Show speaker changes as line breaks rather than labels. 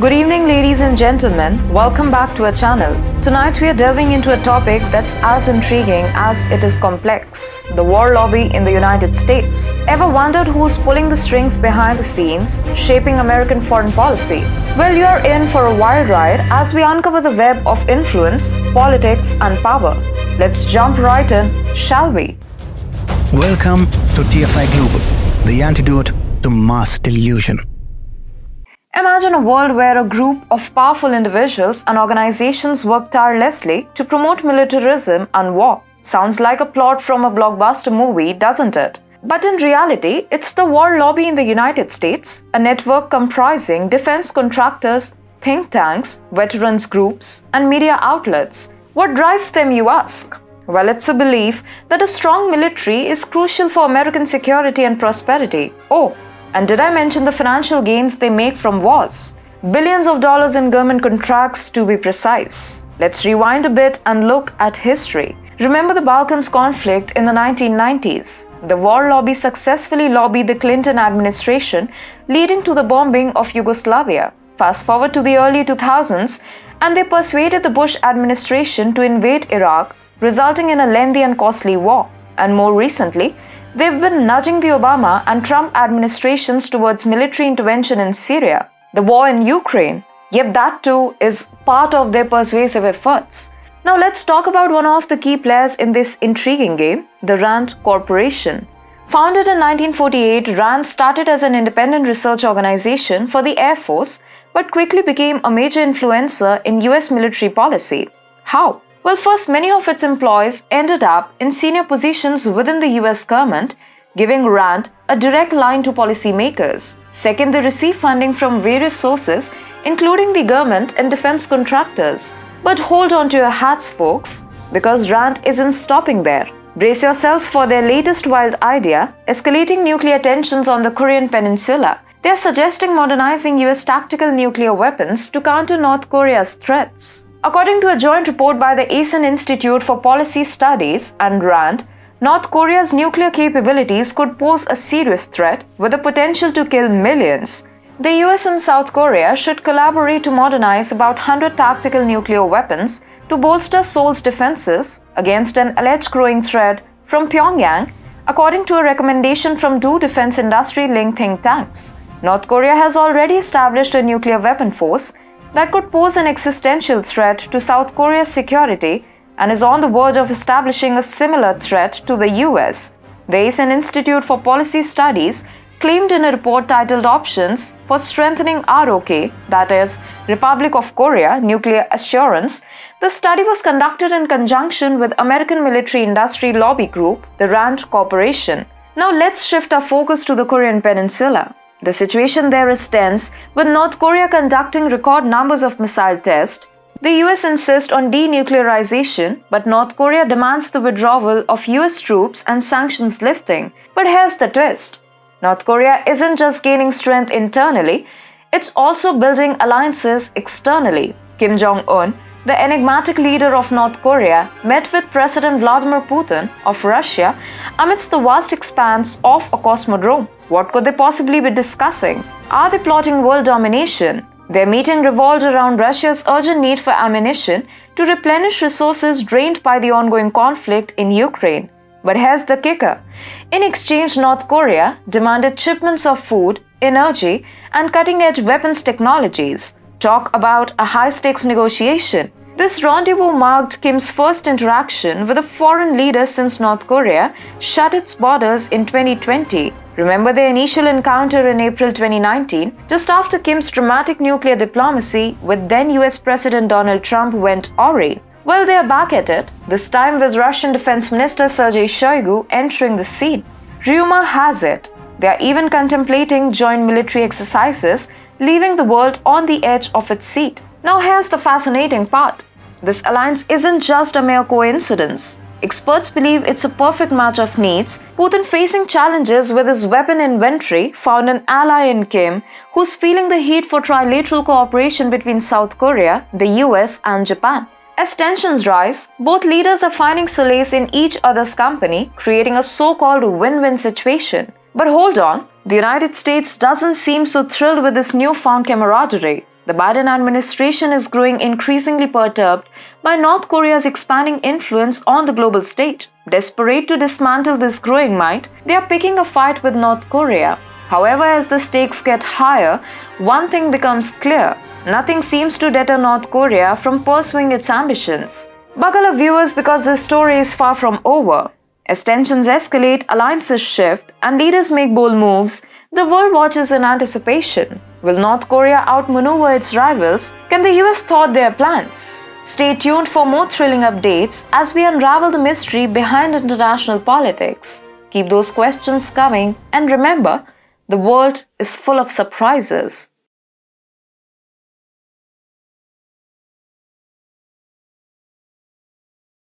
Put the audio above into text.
Good evening, ladies and gentlemen. Welcome back to our channel. Tonight we are delving into a topic that's as intriguing as it is complex: the war lobby in the United States. Ever wondered who's pulling the strings behind the scenes, shaping American foreign policy? Well, you're in for a wild ride as we uncover the web of influence, politics, and power. Let's jump right in, shall we?
Welcome to TFI Global, the antidote to mass delusion.
Imagine a world where a group of powerful individuals and organizations work tirelessly to promote militarism and war. Sounds like a plot from a blockbuster movie, doesn't it? But in reality, it's the war lobby in the United States, a network comprising defense contractors, think tanks, veterans groups, and media outlets. What drives them, you ask? Well, it's a belief that a strong military is crucial for American security and prosperity. Oh, and did I mention the financial gains they make from wars? Billions of dollars in government contracts, to be precise. Let's rewind a bit and look at history. Remember the Balkans conflict in the 1990s? The war lobby successfully lobbied the Clinton administration, leading to the bombing of Yugoslavia. Fast forward to the early 2000s, and they persuaded the Bush administration to invade Iraq, resulting in a lengthy and costly war. And more recently, they've been nudging the Obama and Trump administrations towards military intervention in Syria. The war in Ukraine, yep, that too is part of their persuasive efforts. Now let's talk about one of the key players in this intriguing game, the RAND Corporation. Founded in 1948, RAND started as an independent research organization for the Air Force, but quickly became a major influencer in US military policy. How? Well, first, many of its employees ended up in senior positions within the US government, giving RAND a direct line to policymakers. Second, they receive funding from various sources, including the government and defense contractors. But hold on to your hats, folks, because RAND isn't stopping there. Brace yourselves for their latest wild idea, escalating nuclear tensions on the Korean Peninsula. They are suggesting modernizing US tactical nuclear weapons to counter North Korea's threats. According to a joint report by the ASEAN Institute for Policy Studies and RAND, North Korea's nuclear capabilities could pose a serious threat with the potential to kill millions. The US and South Korea should collaborate to modernize about 100 tactical nuclear weapons to bolster Seoul's defenses against an alleged growing threat from Pyongyang, according to a recommendation from two defense industry-linked think tanks. North Korea has already established a nuclear weapon force that could pose an existential threat to South Korea's security and is on the verge of establishing a similar threat to the US. The ASEAN Institute for Policy Studies claimed in a report titled Options for Strengthening ROK, that is, Republic of Korea Nuclear Assurance. The study was conducted in conjunction with American military industry lobby group, the RAND Corporation. Now let's shift our focus to the Korean Peninsula. The situation there is tense, with North Korea conducting record numbers of missile tests. The US insists on denuclearization, but North Korea demands the withdrawal of US troops and sanctions lifting. But here's the twist. North Korea isn't just gaining strength internally, it's also building alliances externally. Kim Jong-un, the enigmatic leader of North Korea, met with President Vladimir Putin of Russia amidst the vast expanse of a cosmodrome. What could they possibly be discussing? Are they plotting world domination? Their meeting revolved around Russia's urgent need for ammunition to replenish resources drained by the ongoing conflict in Ukraine. But here's the kicker. In exchange, North Korea demanded shipments of food, energy, and cutting-edge weapons technologies. Talk about a high-stakes negotiation. This rendezvous marked Kim's first interaction with a foreign leader since North Korea shut its borders in 2020. Remember their initial encounter in April 2019, just after Kim's dramatic nuclear diplomacy with then US President Donald Trump went awry. Well, they are back at it, this time with Russian Defense Minister Sergei Shoigu entering the scene. Rumor has it, they are even contemplating joint military exercises, leaving the world on the edge of its seat. Now here's the fascinating part. This alliance isn't just a mere coincidence. Experts believe it's a perfect match of needs. Putin, facing challenges with his weapon inventory, found an ally in Kim, who's feeling the heat for trilateral cooperation between South Korea, the US, and Japan. As tensions rise, both leaders are finding solace in each other's company, creating a so-called win-win situation. But hold on, the United States doesn't seem so thrilled with this newfound camaraderie. The Biden administration is growing increasingly perturbed by North Korea's expanding influence on the global stage. Desperate to dismantle this growing might, they are picking a fight with North Korea. However, as the stakes get higher, one thing becomes clear. Nothing seems to deter North Korea from pursuing its ambitions. Buckle up, viewers, because this story is far from over. As tensions escalate, alliances shift, and leaders make bold moves, the world watches in anticipation. Will North Korea outmaneuver its rivals? Can the US thwart their plans? Stay tuned for more thrilling updates as we unravel the mystery behind international politics. Keep those questions coming, and remember, the world is full of surprises.